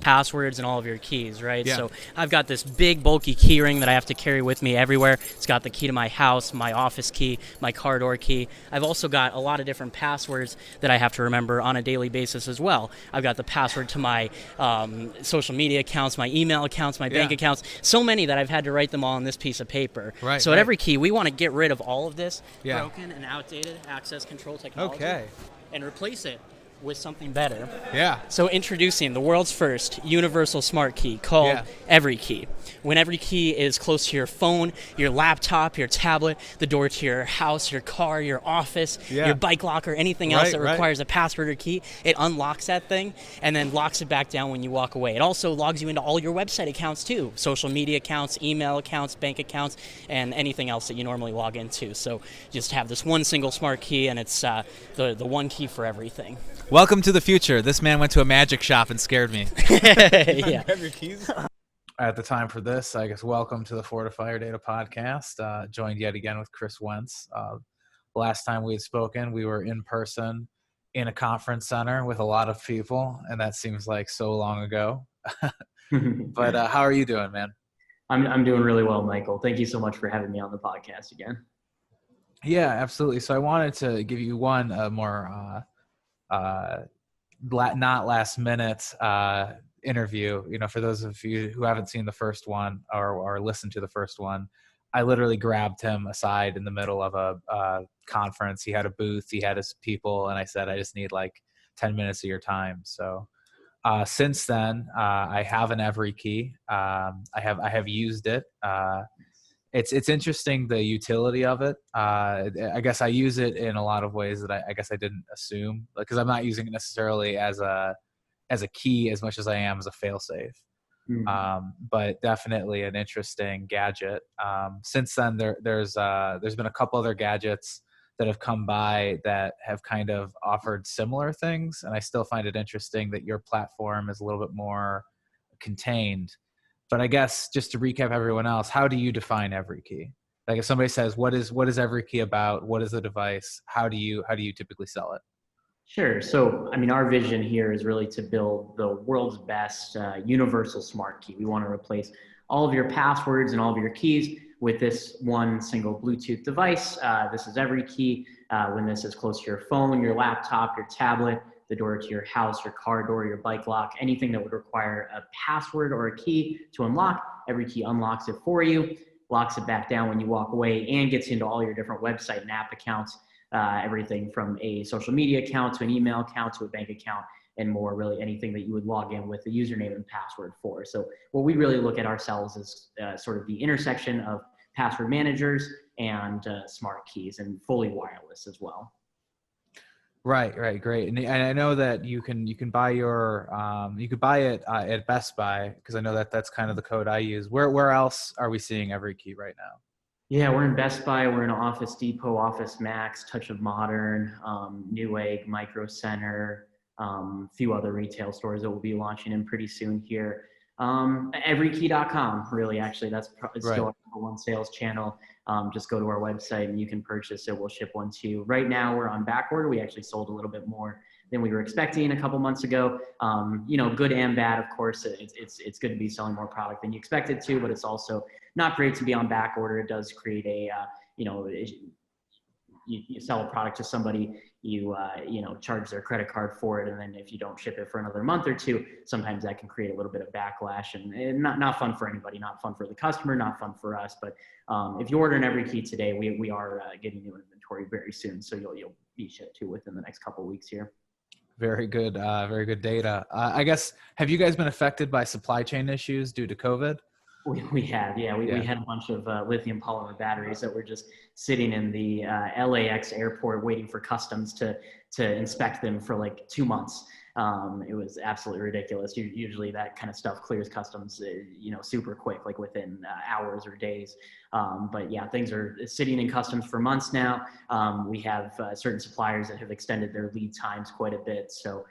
passwords and all of your keys, right? Yeah. So I've got this big bulky key ring that I have to carry with me everywhere. It's got the key to my house, my office key, my car door key. I've also got a lot of different passwords that I have to remember on a daily basis as well. I've got the password to my social media accounts, my email accounts, my bank accounts, so many that I've had to write them all on this piece of paper. Right, so at Everykey, we want to get rid of all of this broken and outdated access control technology and replace it with something better. So introducing the world's first universal smart key called Everykey. When Everykey is close to your phone, your laptop, your tablet, the door to your house, your car, your office, your bike lock, or anything else that requires a password or key, it unlocks that thing and then locks it back down when you walk away. It also logs you into all your website accounts too, social media accounts, email accounts, bank accounts, and anything else that you normally log into. So just have this one single smart key, and it's the one key for everything. Welcome to the future. This man went to a magic shop and scared me. At the time for this, I guess, welcome to the Fortify Data podcast. Joined yet again with Chris Wentz. Last time we had spoken, we were in person in a conference center with a lot of people, and that seems like so long ago. But how are you doing, man? I'm doing really well, Michael. Thank you so much for having me on the podcast again. Yeah, absolutely. So I wanted to give you one more not last minute interview. You know, for those of you who haven't seen the first one or listened to the first one, I literally grabbed him aside in the middle of a conference. He had a booth, he had his people, and I said, I just need like 10 minutes of your time. So since then, I have an Everykey. I have used it. It's interesting, the utility of it. I guess I use it in a lot of ways that I guess I didn't assume, because I'm not using it necessarily as a key as much as I am as a failsafe. But definitely an interesting gadget. Since then, there's been a couple other gadgets that have come by that have kind of offered similar things, and I still find it interesting that your platform is a little bit more contained. But I guess just to recap everyone else, how do you define Everykey? Like if somebody says, what is Everykey about? What is the device? How do you typically sell it? Sure. So, I mean, our vision here is really to build the world's best universal smart key. We want to replace all of your passwords and all of your keys with this one single Bluetooth device. This is Everykey. When this is close to your phone, your laptop, your tablet, the door to your house, your car door, your bike lock, anything that would require a password or a key to unlock, Everykey unlocks it for you, locks it back down when you walk away, and gets into all your different website and app accounts, everything from a social media account to an email account to a bank account and more, really anything that you would log in with the username and password for. So what we really look at ourselves as sort of the intersection of password managers and smart keys, and fully wireless as well. Right, great. And I know that you can buy your you could buy it at Best Buy, because I know that that's kind of the code I use. Where else are we seeing Everykey right now? Yeah, we're in Best Buy, we're in Office Depot, Office Max, Touch of Modern, Newegg, Micro Center, a few other retail stores that we'll be launching in pretty soon here. Everykey.com, really, actually, that's still our number one sales channel. Just go to our website and you can purchase it. We'll ship one to you. Right now, we're on back order. We actually sold a little bit more than we were expecting a couple months ago. You know, good and bad, of course. It's good to be selling more product than you expected to, but it's also not great to be on back order. It does create a, you sell a product to somebody, you charge their credit card for it, and then if you don't ship it for another month or two, sometimes that can create a little bit of backlash, and not fun for anybody, not fun for the customer, not fun for us. But if you order an Everykey today, we are getting new inventory very soon, so you'll be shipped to within the next couple of weeks here. Very good data. I guess, have you guys been affected by supply chain issues due to COVID? We have, yeah. We had a bunch of lithium polymer batteries that were just sitting in the LAX airport waiting for customs to inspect them for like 2 months. It was absolutely ridiculous. Usually that kind of stuff clears customs, super quick, like within hours or days. But yeah, things are sitting in customs for months now. We have certain suppliers that have extended their lead times quite a bit. So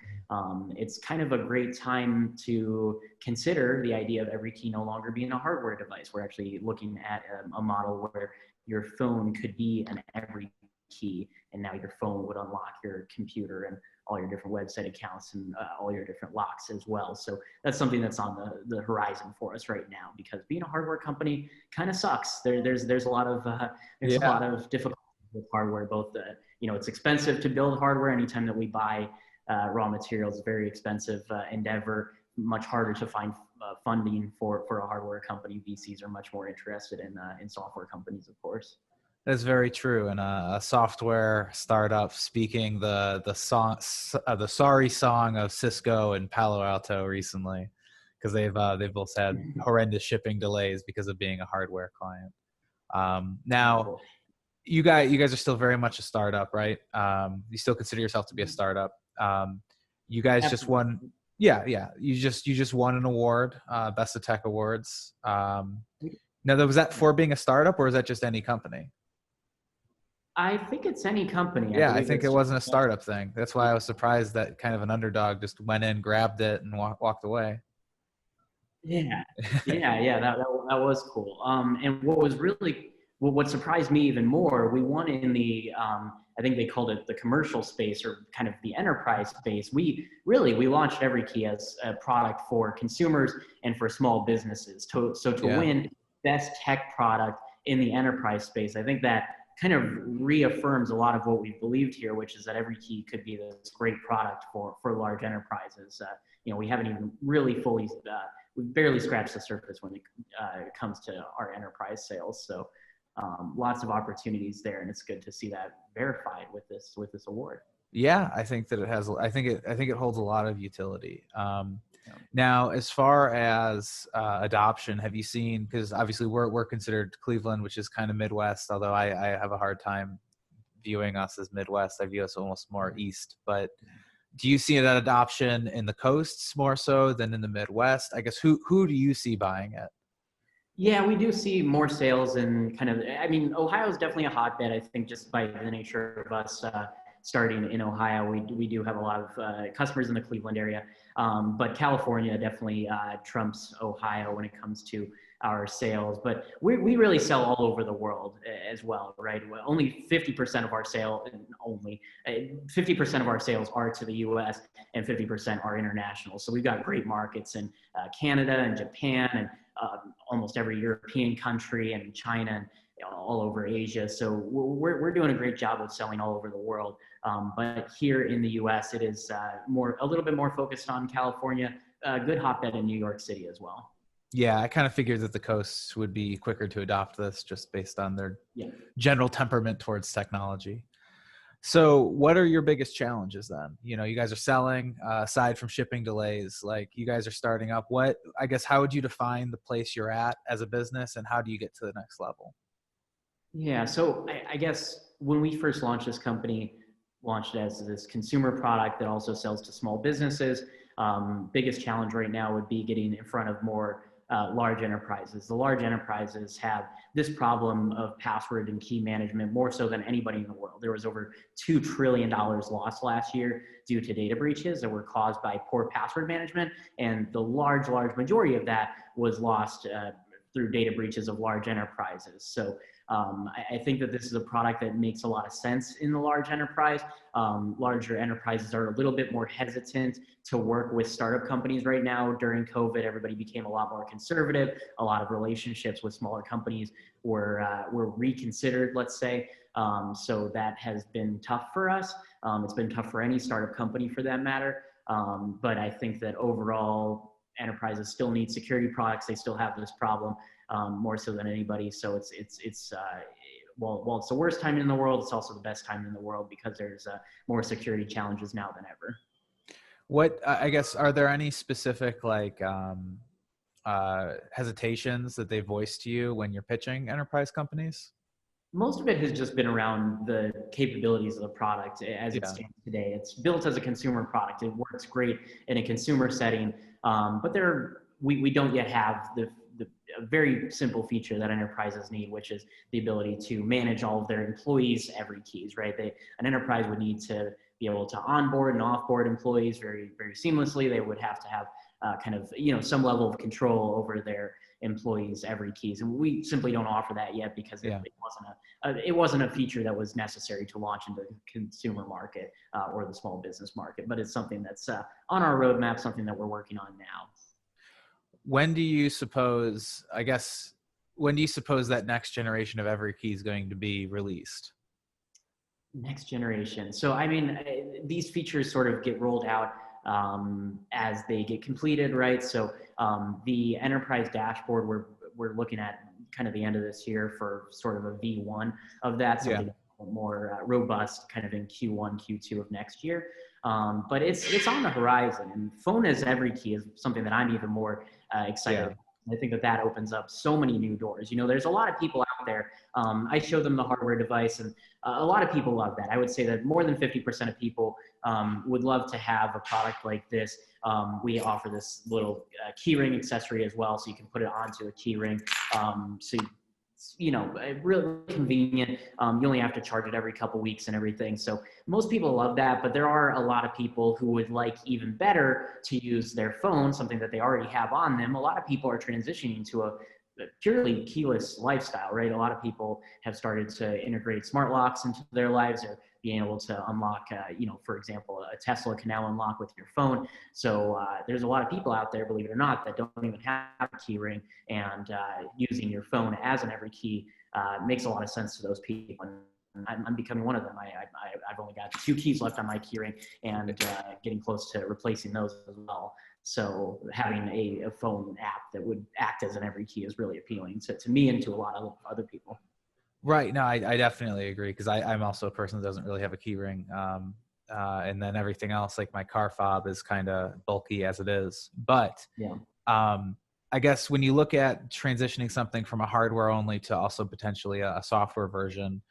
it's kind of a great time to consider the idea of Everykey no longer being a hardware device. We're actually looking at a model where your phone could be an Everykey key, and now your phone would unlock your computer and all your different website accounts and all your different locks as well. So that's something that's on the horizon for us right now, because being a hardware company kind of sucks. There's a lot of a lot of difficulties with hardware. Both it's expensive to build hardware. Anytime that we buy raw materials, it's a very expensive endeavor. Much harder to find funding for a hardware company. VCs are much more interested in software companies, of course. That's very true. And a software startup speaking the sorry song of Cisco and Palo Alto recently, because they've both had horrendous shipping delays because of being a hardware client. Now, you guys are still very much a startup, right? You still consider yourself to be a startup. You guys just won. Yeah. You just won an award, Best of Tech Awards. Now, was that for being a startup, or is that just any company? I think it's any company. Yeah, I think it wasn't a startup thing. That's why I was surprised that kind of an underdog just went in, grabbed it, and walked away. Yeah. That was cool. And what surprised me even more, we won in the, I think they called it the commercial space, or kind of the enterprise space. We launched Everykey as a product for consumers and for small businesses. To win best tech product in the enterprise space, I think that kind of reaffirms a lot of what we've believed here, which is that Everykey could be this great product for large enterprises. We haven't even really fully, we've barely scratched the surface when it comes to our enterprise sales. So lots of opportunities there, and it's good to see that verified with this award. Yeah, I think that it has. I think it holds a lot of utility. Now, as far as adoption, have you seen? Because obviously we're considered Cleveland, which is kind of Midwest. Although I have a hard time viewing us as Midwest. I view us almost more East. But do you see that adoption in the coasts more so than in the Midwest? I guess who do you see buying it? Yeah, we do see more sales in Ohio is definitely a hotbed. I think just by the nature of us starting in Ohio, we do have a lot of customers in the Cleveland area. But California definitely trumps Ohio when it comes to our sales. But we really sell all over the world as well, right? Only 50% of our 50% of our sales are to the U.S. and 50% are international. So we've got great markets in Canada and Japan and almost every European country, and China, and all over Asia. So we're doing a great job of selling all over the world. But here in the U.S., it is a little bit more focused on California. Good hotbed in New York City as well. Yeah, I kind of figured that the coasts would be quicker to adopt this just based on their general temperament towards technology. So what are your biggest challenges then? You guys are selling, aside from shipping delays, like you guys are starting up. How would you define the place you're at as a business, and how do you get to the next level? Yeah, so I guess when we first launched this company, launched it as this consumer product that also sells to small businesses. Biggest challenge right now would be getting in front of more large enterprises. The large enterprises have this problem of password and key management more so than anybody in the world. There was over $2 trillion lost last year due to data breaches that were caused by poor password management. And the large majority of that was lost through data breaches of large enterprises. So I think that this is a product that makes a lot of sense in the large enterprise. Larger enterprises are a little bit more hesitant to work with startup companies right now. During COVID, everybody became a lot more conservative. A lot of relationships with smaller companies were reconsidered, let's say. So that has been tough for us. It's been tough for any startup company for that matter. But I think that overall, enterprises still need security products. They still have this problem more so than anybody. So while it's the worst time in the world, it's also the best time in the world because there's more security challenges now than ever. Are there any specific hesitations that they voice to you when you're pitching enterprise companies? Most of it has just been around the capabilities of the product as it stands today. It's built as a consumer product. It works great in a consumer setting, but we don't yet have the very simple feature that enterprises need, which is the ability to manage all of their employees' Everykeys, right? An enterprise would need to be able to onboard and offboard employees very, very seamlessly. They would have to have some level of control over their employees Everykeys, and we simply don't offer that yet because it wasn't a feature that was necessary to launch into the consumer market or the small business market. But it's something that's on our roadmap, something that we're working on now. When do you suppose that next generation of Everykey is going to be released? Next generation. So, I mean, these features sort of get rolled out as they get completed, right? So the enterprise dashboard, we're looking at kind of the end of this year for sort of a V1 of that. So more robust kind of in Q1, Q2 of next year. But it's on the horizon, and phone as Everykey is something that I'm even more excited about. I think that opens up so many new doors. You know, there's a lot of people out there. I show them the hardware device, and a lot of people love that. I would say that more than 50% of people would love to have a product like this. We offer this little keyring accessory as well, so you can put it onto a keyring. Really convenient. You only have to charge it every couple weeks and everything. So most people love that, but there are a lot of people who would like even better to use their phone, something that they already have on them. A lot of people are transitioning to a purely keyless lifestyle, right? A lot of people have started to integrate smart locks into their lives, or being able to unlock, for example, a Tesla can now unlock with your phone. So there's a lot of people out there, believe it or not, that don't even have a key ring, and using your phone as an Everykey makes a lot of sense to those people. And I'm becoming one of them. I've only got 2 keys left on my keyring, and getting close to replacing those as well. So having a phone app that would act as an Everykey is really appealing to me and to a lot of other people. Right. No, I definitely agree, because I'm also a person that doesn't really have a key ring. And then everything else, like my car fob, is kind of bulky as it is. But I guess when you look at transitioning something from a hardware only to also potentially a software version,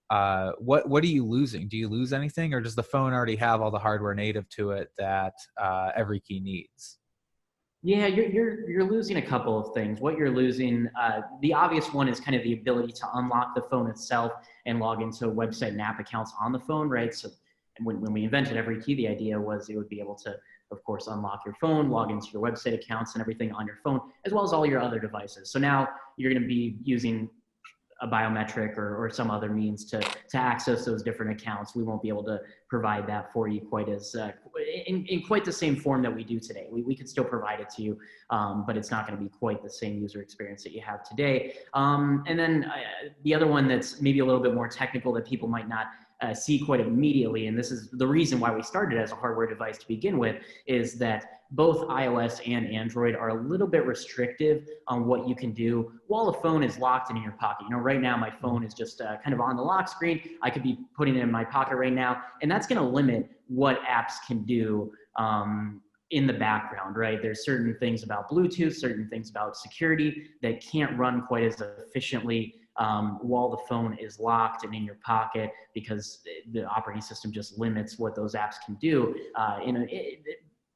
what are you losing? Do you lose anything, or does the phone already have all the hardware native to it that Everykey needs? Yeah, you're losing a couple of things. What you're losing, the obvious one is kind of the ability to unlock the phone itself and log into website and app accounts on the phone, right? So when we invented Everykey, the idea was it would be able to, of course, unlock your phone, log into your website accounts and everything on your phone, as well as all your other devices. So now you're going to be using a biometric or some other means to access those different accounts. We won't be able to provide that for you quite as in quite the same form that we do today. We could still provide it to you, but it's not going to be quite the same user experience that you have today. And then the other one that's maybe a little bit more technical that people might not see quite immediately, and this is the reason why we started as a hardware device to begin with, is that both iOS and Android are a little bit restrictive on what you can do while the phone is locked in your pocket. You know, right now my phone is just kind of on the lock screen. I could be putting it in my pocket right now, and that's going to limit what apps can do in the background, right? There's certain things about Bluetooth, certain things about security that can't run quite as efficiently while the phone is locked and in your pocket, because the operating system just limits what those apps can do.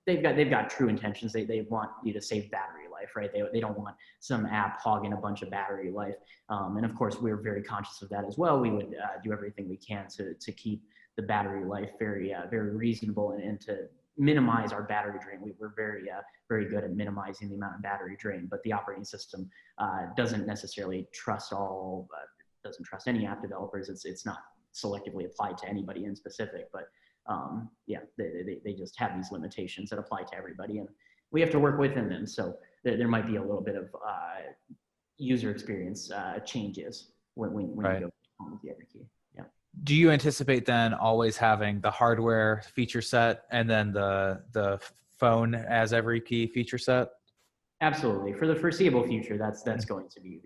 They've got true intentions. They want you to save battery life, right? They don't want some app hogging a bunch of battery life. And of course, we're very conscious of that as well. We would do everything we can to keep the battery life very reasonable and to minimize our battery drain. We're very good at minimizing the amount of battery drain, but the operating system doesn't necessarily doesn't trust any app developers. It's not selectively applied to anybody in specific, but they just have these limitations that apply to everybody, and we have to work within them. So there might be a little bit of user experience changes when you go with the Everykey. Yeah. Do you anticipate then always having the hardware feature set and then the phone as Everykey feature set? Absolutely. For the foreseeable future, that's going to be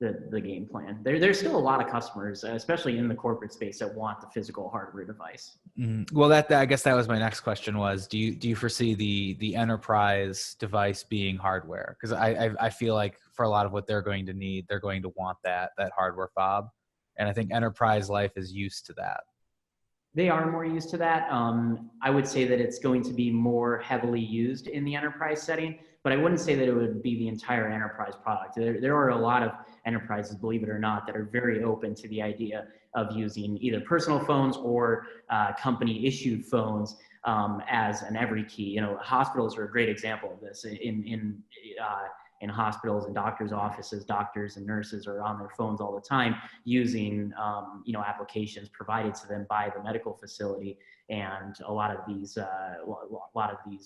the game plan. There's still a lot of customers, especially in the corporate space, that want the physical hardware device. Mm-hmm. Well, I guess that was my next question was, do you foresee the enterprise device being hardware? Because I feel like for a lot of what they're going to need, they're going to want that hardware fob. And I think enterprise life is used to that. They are more used to that. I would say that it's going to be more heavily used in the enterprise setting, but I wouldn't say that it would be the entire enterprise product. There are a lot of enterprises, believe it or not, that are very open to the idea of using either personal phones or company issued phones as an Everykey. You know, hospitals are a great example of this. In in hospitals and doctors' offices. Doctors and nurses are on their phones all the time using, applications provided to them by the medical facility. And a lot of these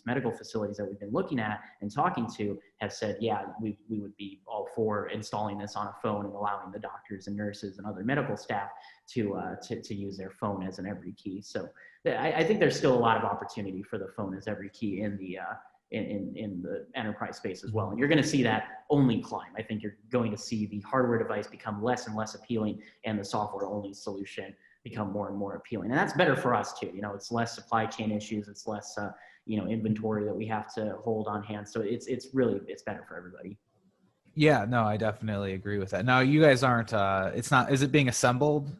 medical facilities that we've been looking at and talking to have said, yeah, we would be all for installing this on a phone and allowing the doctors and nurses and other medical staff to use their phone as an Everykey. So I think there's still a lot of opportunity for the phone as Everykey in the enterprise space as well. And you're going to see that only climb. I think you're going to see the hardware device become less and less appealing and the software only solution become more and more appealing. And that's better for us too. It's less supply chain issues. It's less, inventory that we have to hold on hand. So it's better for everybody. Yeah, no, I definitely agree with that. Now you guys aren't, is it being assembled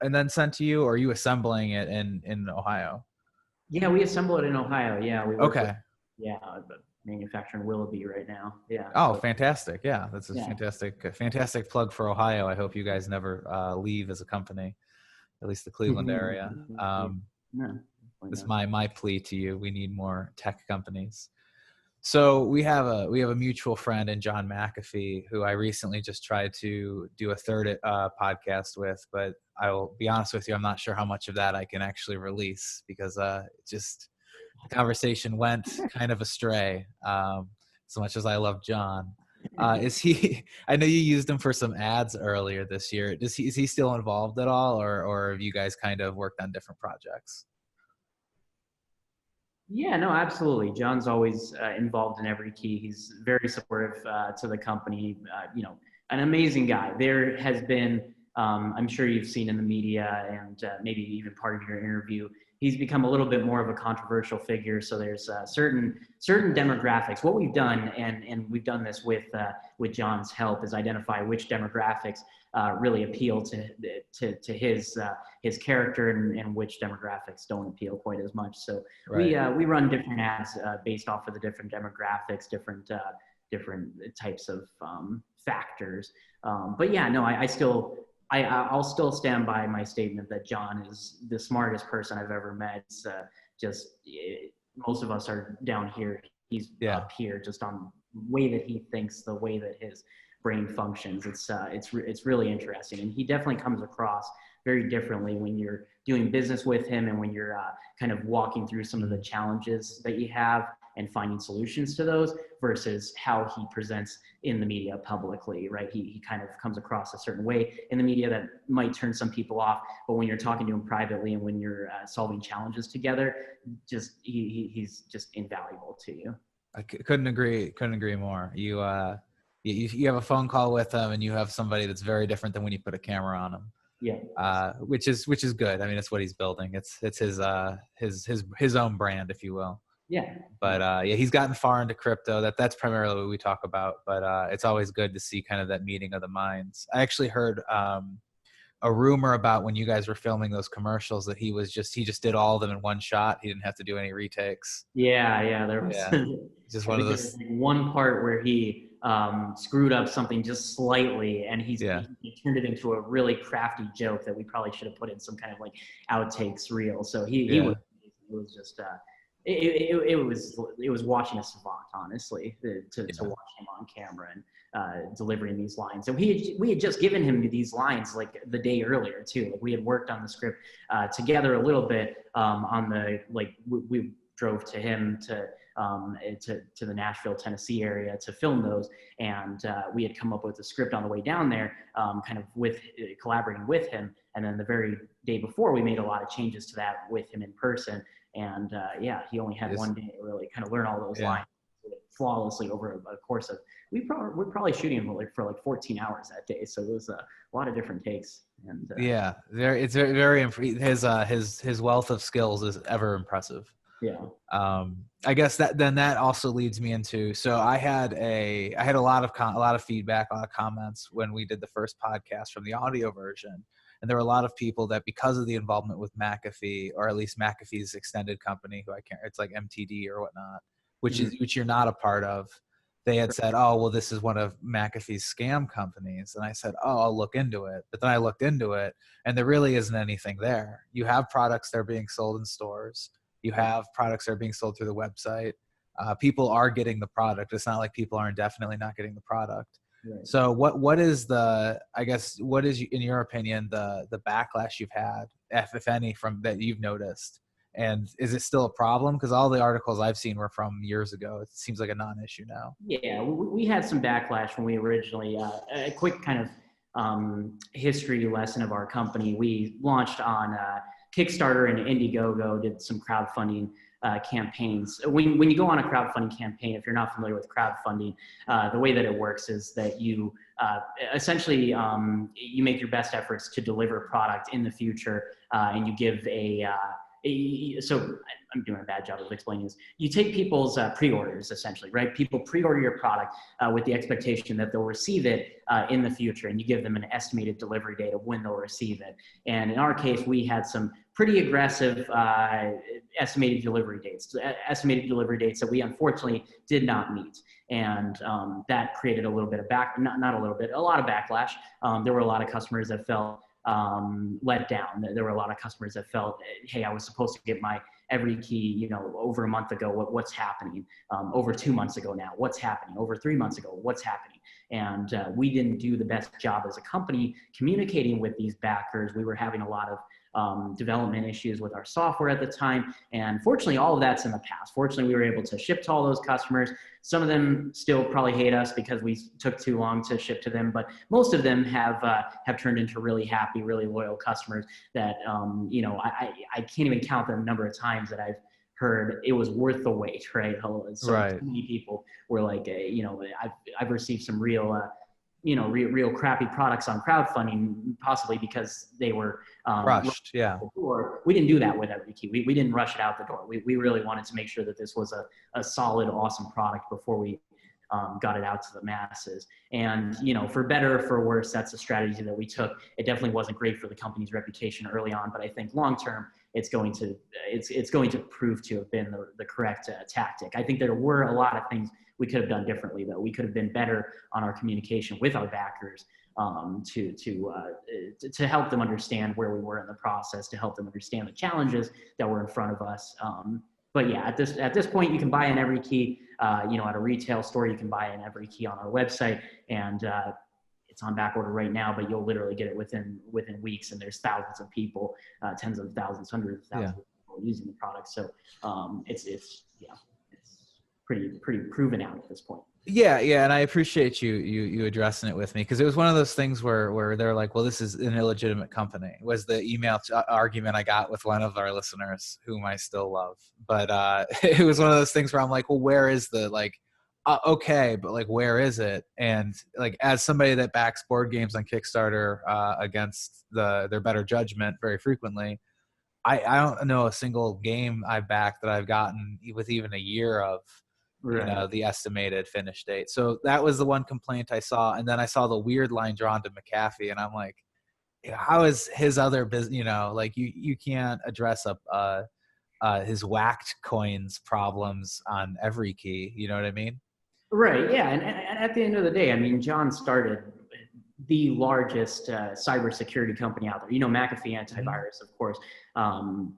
and then sent to you, or are you assembling it in Ohio? Yeah, we assemble it in Ohio. Yeah. Okay. But manufacturing Willoughby right now. Yeah. Oh, so, fantastic. Yeah. That's a fantastic plug for Ohio. I hope you guys never leave as a company, at least the Cleveland area. This is my plea to you. We need more tech companies. So we have a mutual friend in John McAfee, who I recently just tried to do a third podcast with, but I will be honest with you, I'm not sure how much of that I can actually release, because the conversation went kind of astray. As much as I love John, I know you used him for some ads earlier this year. Is he still involved at all, or have you guys kind of worked on different projects? Yeah, no, absolutely. John's always involved in Everykey. He's very supportive to the company. An amazing guy. There has been, I'm sure you've seen in the media and maybe even part of your interview, he's become a little bit more of a controversial figure. So there's certain demographics. What we've done, and we've done this with John's help, is identify which demographics really appeal to his character and which demographics don't appeal quite as much. So right. we run different ads based off of the different demographics, different types of factors. But yeah, no, I'll still stand by my statement that John is the smartest person I've ever met. Most of us are down here. He's up here just on the way that he thinks, the way that his brain functions. It's really interesting. And he definitely comes across very differently when you're doing business with him and when you're kind of walking through some of the challenges that you have and finding solutions to those versus how he presents in the media publicly, right? He kind of comes across a certain way in the media that might turn some people off, but when you're talking to him privately and when you're solving challenges together, he's just invaluable to you. I couldn't agree more. You have a phone call with him and you have somebody that's very different than when you put a camera on him. Yeah. Which is good. I mean, it's what he's building. It's his own brand, if you will. Yeah. But he's gotten far into crypto. That's primarily what we talk about. But it's always good to see kind of that meeting of the minds. I actually heard a rumor about when you guys were filming those commercials that he just did all of them in one shot. He didn't have to do any retakes. Yeah. There was just one of those. One part where he screwed up something just slightly, and he turned it into a really crafty joke that we probably should have put in some kind of like outtakes reel. So he was just. It was watching a savant, honestly, to watch him on camera and delivering these lines. And we had just given him these lines like the day earlier too. Like we had worked on the script together a little bit we drove to him to the Nashville, Tennessee area to film those, and we had come up with a script on the way down there, kind of collaborating with him. And then the very day before, we made a lot of changes to that with him in person. And he only had one day to really kind of learn all those lines flawlessly over a course of we're probably shooting for 14 hours that day. So it was a lot of different takes. And it's very his wealth of skills is ever impressive. Yeah. I guess that also leads me into, so I had a lot of feedback, a lot of comments when we did the first podcast from the audio version. And there were a lot of people that, because of the involvement with McAfee, or at least McAfee's extended company, it's like MTD or whatnot, which you're not a part of, they had said, oh, well, this is one of McAfee's scam companies. And I said, oh, I'll look into it. But then I looked into it, and there really isn't anything there. You have products that are being sold in stores. You have products that are being sold through the website. People are getting the product. It's not like people are indefinitely not getting the product. Right. So what is what is, in your opinion, the backlash you've had, if any, from that you've noticed? And is it still a problem? Because all the articles I've seen were from years ago. It seems like a non-issue now. Yeah, we had some backlash when we originally, a quick kind of history lesson of our company. We launched on Kickstarter and Indiegogo, did some crowdfunding campaigns. When you go on a crowdfunding campaign, if you're not familiar with crowdfunding, the way that it works is that you essentially you make your best efforts to deliver product in the future, and you give so I'm doing a bad job of explaining this. You take people's pre-orders, essentially, right? People pre-order your product with the expectation that they'll receive it in the future, and you give them an estimated delivery date of when they'll receive it. And in our case, we had some pretty aggressive estimated delivery dates that we unfortunately did not meet. And that created a little bit of a lot of backlash. There were a lot of customers that felt let down. There were a lot of customers that felt, hey, I was supposed to get my Everykey, over a month ago. What's happening? Over 2 months ago now, what's happening? Over 3 months ago, what's happening? And we didn't do the best job as a company communicating with these backers. We were having a lot of development issues with our software at the time. And fortunately, all of that's in the past. Fortunately, we were able to ship to all those customers. Some of them still probably hate us because we took too long to ship to them, but most of them have turned into really happy, really loyal customers that, I can't even count the number of times that I've heard it was worth the wait, right? So many people were like, I've received some real crappy products on crowdfunding, possibly because they were rushed. Yeah. We didn't do that with Everykey. We didn't rush it out the door. We really wanted to make sure that this was a solid, awesome product before we got it out to the masses. And, for better or for worse, that's a strategy that we took. It definitely wasn't great for the company's reputation early on, but I think long-term, it's going to prove to have been the correct tactic. I think there were a lot of things we could have done differently, though. We could have been better on our communication with our backers to help them understand where we were in the process, to help them understand the challenges that were in front of us. But yeah, at this point, you can buy an Everykey, at a retail store. You can buy an Everykey on our website, and it's on back order right now. But you'll literally get it within weeks. And there's thousands of people, tens of thousands, hundreds of thousands of people using the product. So it's pretty proven out at this point. Yeah, and I appreciate you addressing it with me, because it was one of those things where they're like, well, this is an illegitimate company, was the email argument I got with one of our listeners, whom I still love. But it was one of those things where I'm like, well, where is the okay, but where is it? And as somebody that backs board games on Kickstarter against their better judgment very frequently, I don't know a single game I've backed that I've gotten with even a year of the estimated finish date. So that was the one complaint I saw. And then I saw the weird line drawn to McAfee, and I'm like, how is his other business, you can't address his whacked coins problems on Everykey. You know what I mean? Right. Yeah. And at the end of the day, I mean, John started the largest cybersecurity company out there. McAfee antivirus, of course,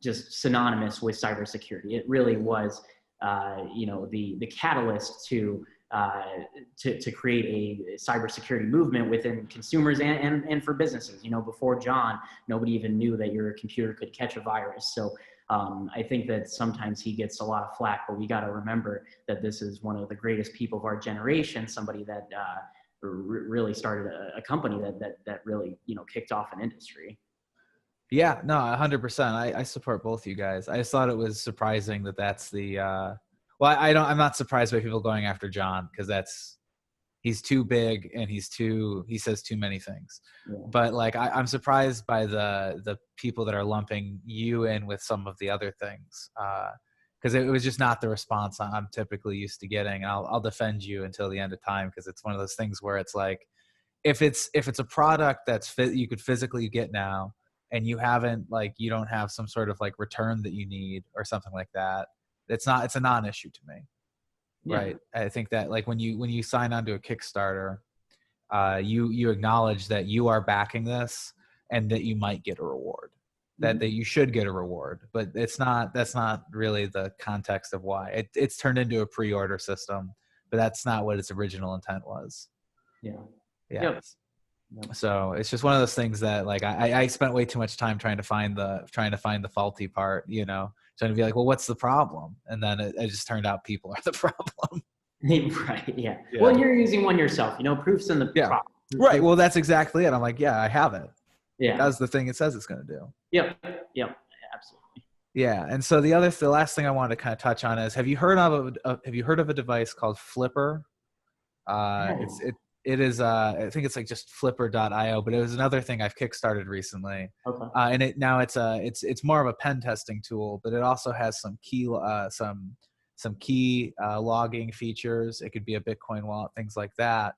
just synonymous with cybersecurity. It really was the catalyst to create a cybersecurity movement within consumers and for businesses. Before John, nobody even knew that your computer could catch a virus. So I think that sometimes he gets a lot of flack, but we got to remember that this is one of the greatest people of our generation, somebody that really started a company that really, kicked off an industry. Yeah, no, 100%. I support both you guys. I just thought it was surprising that's the. I'm not surprised by people going after John, because he's too big and he says too many things. Yeah. But I'm surprised by the people that are lumping you in with some of the other things, because it was just not the response I'm typically used to getting. And I'll defend you until the end of time, because it's one of those things where it's like, if it's a product you could physically get now, and you haven't you don't have some sort of return that you need or something like that, it's a non-issue to me. Yeah. Right. I think that when you sign onto a Kickstarter, you acknowledge that you are backing this and that you might get a reward. that you should get a reward, but that's not really the context of why it's turned into a pre-order system, but that's not what its original intent was. Yeah. Yep. So it's just one of those things that like I spent way too much time trying to find the faulty part, trying to be like, well, what's the problem? And then it just turned out people are the problem. Right. Yeah. Well, you're using one yourself, proofs in the problem. Right. Well, that's exactly it. I'm like, yeah, I have it. Yeah. It does the thing it says it's going to do. Yep. Absolutely. Yeah. And so the last thing I wanted to kind of touch on is, have you heard of a device called Flipper? It is, I think it's like just flipper.io, but it was another thing I've kickstarted recently. Okay. And it's more of a pen testing tool, but it also has some key logging features. It could be a Bitcoin wallet, things like that.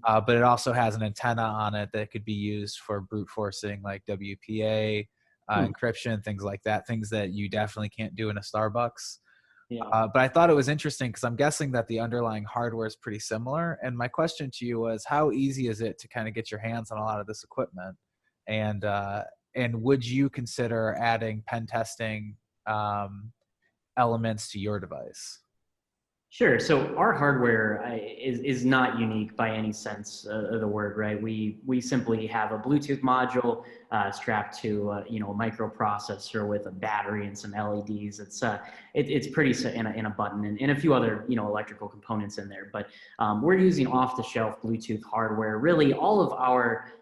But it also has an antenna on it that could be used for brute forcing, like WPA, encryption, things like that, things that you definitely can't do in a Starbucks. Yeah. But I thought it was interesting because I'm guessing that the underlying hardware is pretty similar. And my question to you was, how easy is it to kind of get your hands on a lot of this equipment? And would you consider adding pen testing elements to your device? Sure. So our hardware is not unique by any sense of the word, right? We simply have a Bluetooth module strapped to a microprocessor with a battery and some LEDs. It's pretty in a button and a few other electrical components in there. But we're using off-the-shelf Bluetooth hardware. Really, all of our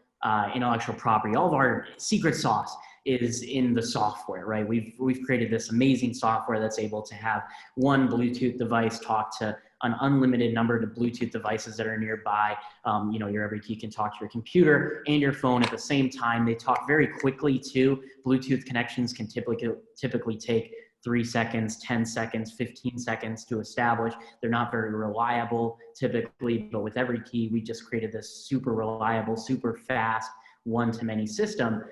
intellectual property, all of our secret sauce is in the software, right? We've created this amazing software that's able to have one Bluetooth device talk to an unlimited number of Bluetooth devices that are nearby. Your Everykey can talk to your computer and your phone at the same time. They talk very quickly too. Bluetooth connections can typically take 3 seconds, 10 seconds, 15 seconds to establish. They're not very reliable typically, but with Everykey, we just created this super reliable, super fast one-to-many system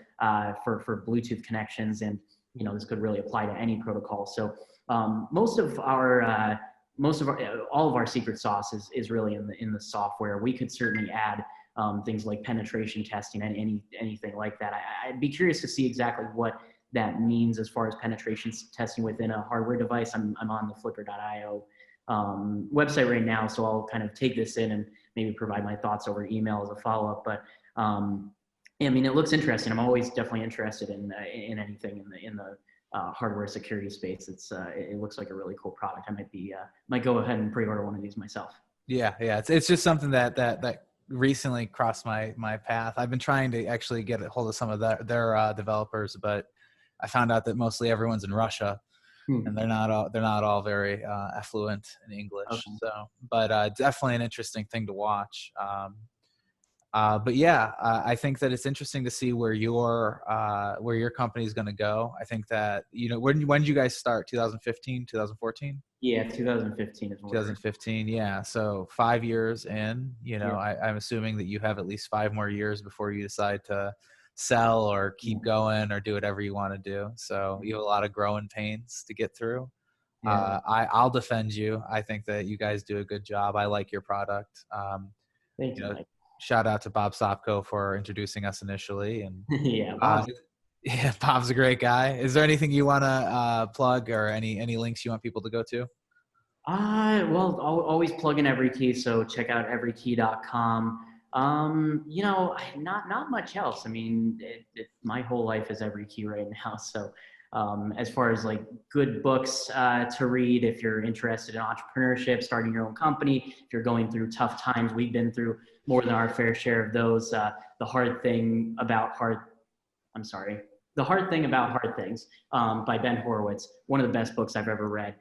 for Bluetooth connections, and this could really apply to any protocol. So all of our secret sauce is really in the software. We could certainly add things like penetration testing and anything like that. I'd be curious to see exactly what that means as far as penetration testing within a hardware device. I'm on the flipper.io website right now, so I'll kind of take this in and maybe provide my thoughts over email as a follow-up. But I mean, it looks interesting. I'm always definitely interested in anything in the hardware security space. It looks like a really cool product. I might go ahead and pre-order one of these myself. Yeah. It's just something that recently crossed my path. I've been trying to actually get a hold of some of their developers, but I found out that mostly everyone's in Russia, and they're not all very affluent in English. Okay. So, but definitely an interesting thing to watch. But yeah, I think that it's interesting to see where your company is going to go. I think that, when did you guys start? 2015, 2014? Yeah, 2015 is 2015. Yeah. So 5 years in, I'm assuming that you have at least 5 more years before you decide to sell or keep going or do whatever you want to do. So you have a lot of growing pains to get through. Yeah. I'll defend you. I think that you guys do a good job. I like your product. Thank you, Mike. Shout out to Bob Sopko for introducing us initially. And yeah, Bob's a great guy. Is there anything you want to plug or any links you want people to go to? Well, always plug in Everykey. So check out everykeycom. Not much else. I mean, my whole life is Everykey right now. So as far as like good books to read, if you're interested in entrepreneurship, starting your own company, if you're going through tough times, we've been through more than our fair share of those. The Hard Thing About Hard Things by Ben Horowitz, one of the best books I've ever read.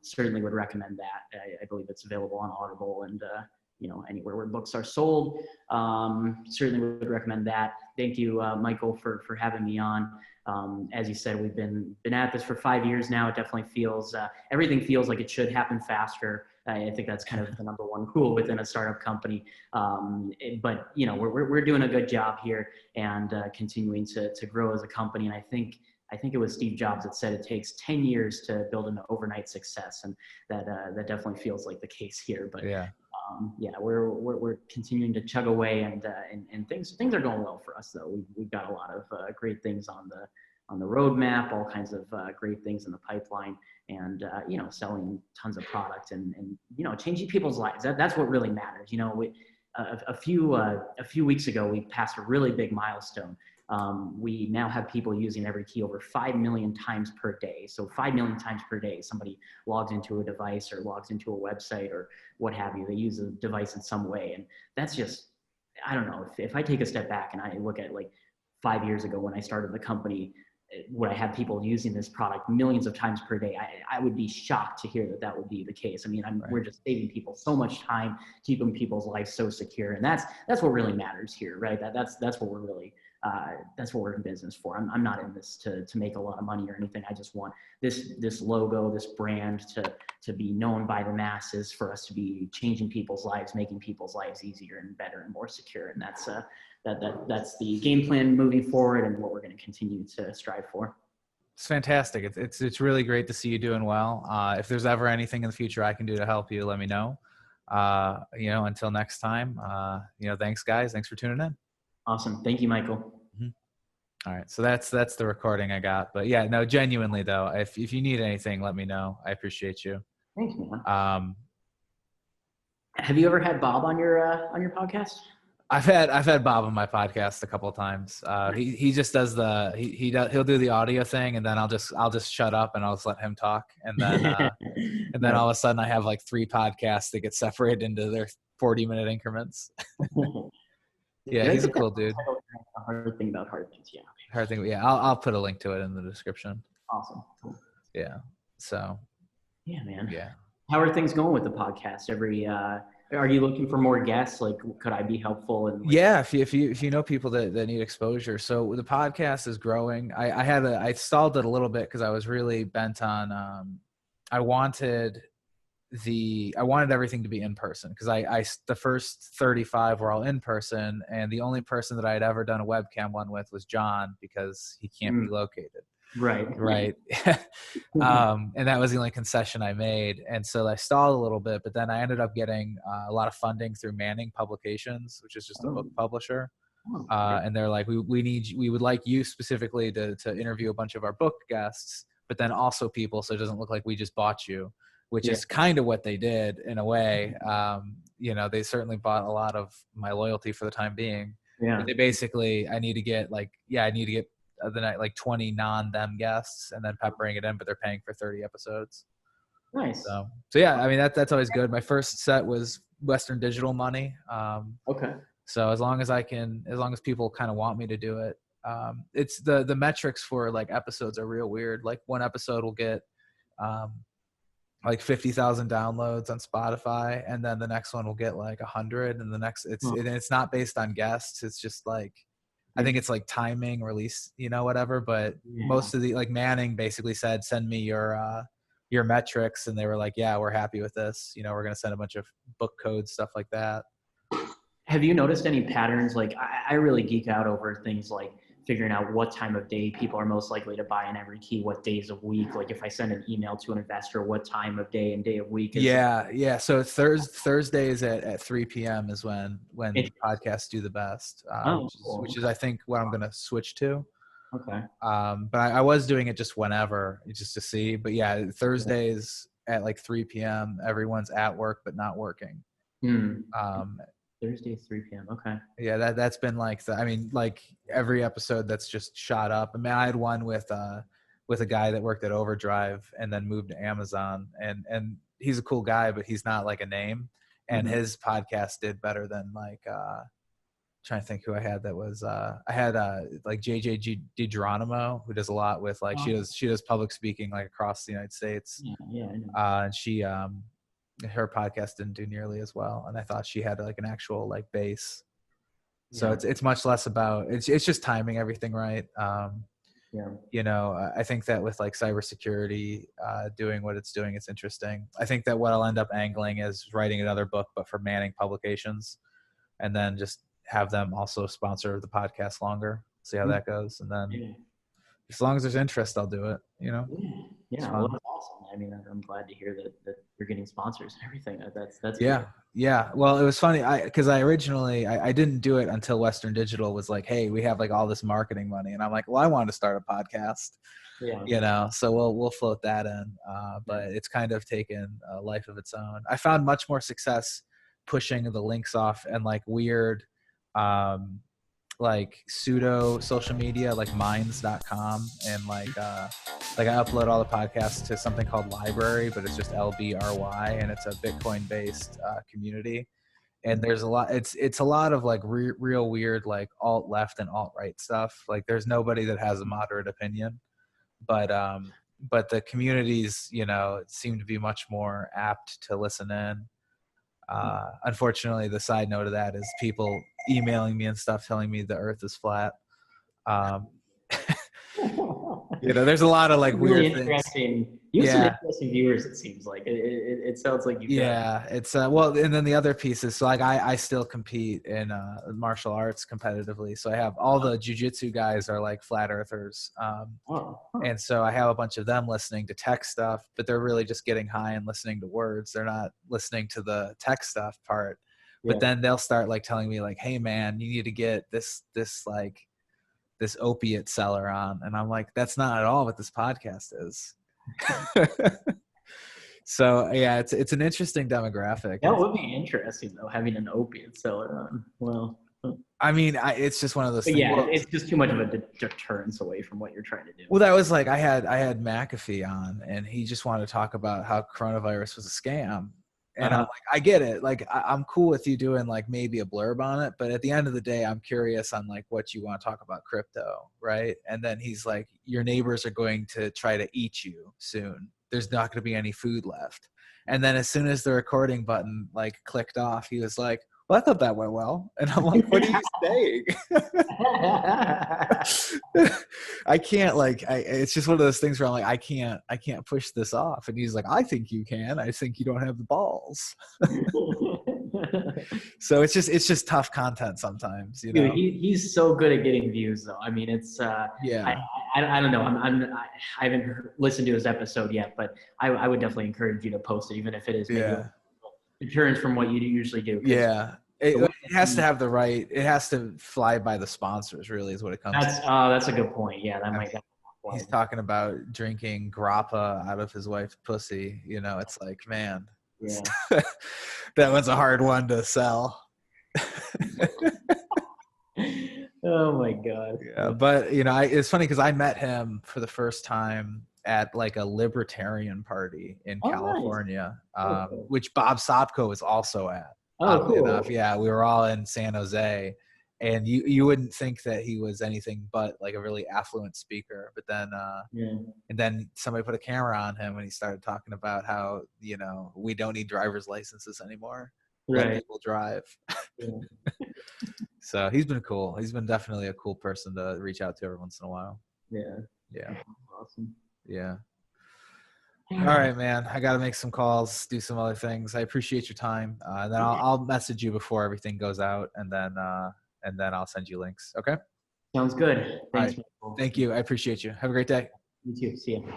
Certainly would recommend that. I believe it's available on Audible and anywhere where books are sold. Certainly would recommend that. Thank you, Michael, for having me on. As you said, we've been at this for 5 years now. It definitely feels, everything feels like it should happen faster. I think that's kind of the number one rule within a startup company. But we're doing a good job here and continuing to grow as a company. And I think it was Steve Jobs that said it takes 10 years to build an overnight success, and that definitely feels like the case here. But we're continuing to chug away, and things are going well for us though. We've got a lot of great things on on the roadmap, all kinds of great things in the pipeline, and selling tons of product and changing people's lives. That's what really matters. A few weeks ago, we passed a really big milestone. We now have people using Everykey over 5 million times per day. So 5 million times per day, somebody logs into a device or logs into a website or what have you. They use a device in some way. And that's just, I don't know, if I take a step back and I look at like 5 years ago when I started the company, would I have people using this product millions of times per day? I would be shocked to hear that would be the case. I mean, we're just saving people so much time, keeping people's lives so secure, and that's what really matters here, right? That's what we're really that's what we're in business for. I'm not in this to make a lot of money or anything. I just want this logo, this brand to be known by the masses, for us to be changing people's lives, making people's lives easier and better and more secure, and that's the game plan moving forward and what we're going to continue to strive for. It's fantastic. It's really great to see you doing well. If there's ever anything in the future I can do to help you, let me know. Until next time, thanks guys. Thanks for tuning in. Awesome. Thank you, Michael. Mm-hmm. All right. So that's the recording I got, but yeah, no, genuinely though, if you need anything, let me know. I appreciate you. Thanks, man. Have you ever had Bob on your podcast? I've had Bob on my podcast a couple of times. He just does he'll do the audio thing, and then I'll just shut up and I'll just let him talk, and then all of a sudden I have like 3 podcasts that get separated into their 40-minute increments. Yeah, he's a cool dude. Hard thing about hard things, yeah. Hard thing, yeah. I'll put a link to it in the description. Awesome. Cool. Yeah. So. Yeah, man. Yeah. How are things going with the podcast? Are you looking for more guests? Like, could I be helpful? Yeah, if you know people that need exposure. So the podcast is growing. I stalled it a little bit because I was really bent on. I wanted everything to be in person, because the first 35 were all in person, and the only person that I had ever done a webcam one with was John, because he can't be located. Right. And that was the only concession I made, and so I stalled a little bit, but then I ended up getting a lot of funding through Manning Publications, which is just a book publisher. And they're like, we would like you specifically to interview a bunch of our book guests, but then also people, so it doesn't look like we just bought you, which is kind of what they did in a way. They certainly bought a lot of my loyalty for the time being. Yeah. But they basically, I need to get the night like 20 non-them guests, and then peppering it in, but they're paying for 30 episodes. Nice. So yeah, I mean, that's always good. My first set was Western Digital money. Okay. So as long as people kind of want me to do it, it's the metrics for like episodes are real weird. Like one episode will get like 50,000 downloads on Spotify, and then the next one will get like 100, and the next it's not based on guests. It's just like, I think it's like timing, release, whatever. But most of the, like Manning basically said, send me your metrics, and they were like, yeah, we're happy with this. We're gonna send a bunch of book codes, stuff like that. Have you noticed any patterns? Like I really geek out over things like figuring out what time of day people are most likely to buy an Everykey, what days of week. Like if I send an email to an investor, what time of day and day of week is Yeah. So Thursdays at 3 p.m. is when the podcasts do the best, which is I think what I'm going to switch to. Okay. But I was doing it just whenever, just to see. But yeah, Thursdays at like 3 p.m. everyone's at work but not working. Thursday, 3 p.m. Okay. Yeah, that's been like every episode that's just shot up. I mean, I had one with a guy that worked at Overdrive and then moved to Amazon, and he's a cool guy, but he's not like a name. And his podcast did better than like trying to think who I had. That was I had like JJ DiGeronimo, who does a lot with like she does public speaking like across the United States. Yeah. I know. And she her podcast didn't do nearly as well, and I thought she had like an actual like base. So it's much less about it's just timing everything right. I think that with like cybersecurity doing what it's doing, it's interesting. I think that what I'll end up angling is writing another book, but for Manning Publications, and then just have them also sponsor the podcast longer. See how that goes, and then as long as there's interest, I'll do it. Yeah, well, that's awesome. I mean, I'm glad to hear that you're getting sponsors and everything. That's yeah. cool. Yeah. Well, it was funny. Cause I originally, I didn't do it until Western Digital was like, hey, we have like all this marketing money. And I'm like, well, I wanted to start a podcast, so we'll float that in. But it's kind of taken a life of its own. I found much more success pushing the links off and like weird, like pseudo social media, like minds.com, and like I upload all the podcasts to something called Library, but it's just LBRY, and it's a Bitcoin based community. And there's a lot, it's a lot of like real weird, like alt left and alt right stuff. Like there's nobody that has a moderate opinion, but the communities, seem to be much more apt to listen in. Unfortunately, the side note of that is people emailing me and stuff telling me the earth is flat. There's a lot of like really weird interesting things. You have some interesting viewers, it seems like. It sounds like you've got... it's well, and then the other piece is, so like I still compete in martial arts competitively, so I have all the jiu-jitsu guys are like flat earthers, and so I have a bunch of them listening to tech stuff, but they're really just getting high and listening to words. They're not listening to the tech stuff part. But then they'll start like telling me like, hey man, you need to get this opiate seller on. And I'm like, that's not at all what this podcast is. So yeah, it's an interesting demographic. That would be interesting though, having an opiate seller on. Well, I mean, it's just one of those things. Yeah, it's just too much of a deterrence away from what you're trying to do. Well, that was like, I had McAfee on, and he just wanted to talk about how coronavirus was a scam. And I'm like, I get it. Like, I'm cool with you doing like maybe a blurb on it, but at the end of the day, I'm curious on like what you want to talk about crypto, right? And then he's like, your neighbors are going to try to eat you soon. There's not going to be any food left. And then as soon as the recording button like clicked off, he was like, well, I thought that went well. And I'm like, what are you saying? I can't it's just one of those things where I'm like, I can't push this off. And he's like, I think you can. I think you don't have the balls. So it's just tough content sometimes, Dude, he's so good at getting views though. I mean, it's I don't know. I haven't listened to his episode yet, but I would definitely encourage you to post it, even if it is maybe deterrence from what you usually do. Yeah. It has to have the right. It has to fly by the sponsors. Really, is what it comes. That's a good point. Yeah, he's talking about drinking grappa out of his wife's pussy. It's like, man, that one's a hard one to sell. Oh my god. Yeah, but it's funny because I met him for the first time at like a libertarian party in California, nice. Which Bob Sopko is also at. Cool. Enough. Yeah, we were all in San Jose, and you wouldn't think that he was anything but like a really affluent speaker. But then, and then somebody put a camera on him, and he started talking about how we don't need driver's licenses anymore. Let people drive. So he's been cool. He's been definitely a cool person to reach out to every once in a while. Yeah. Awesome. Yeah. All right, man. I got to make some calls, do some other things. I appreciate your time. And then I'll message you before everything goes out, and then I'll send you links. Okay. Sounds good. Thanks. Right. Thank you. I appreciate you. Have a great day. You too. See you.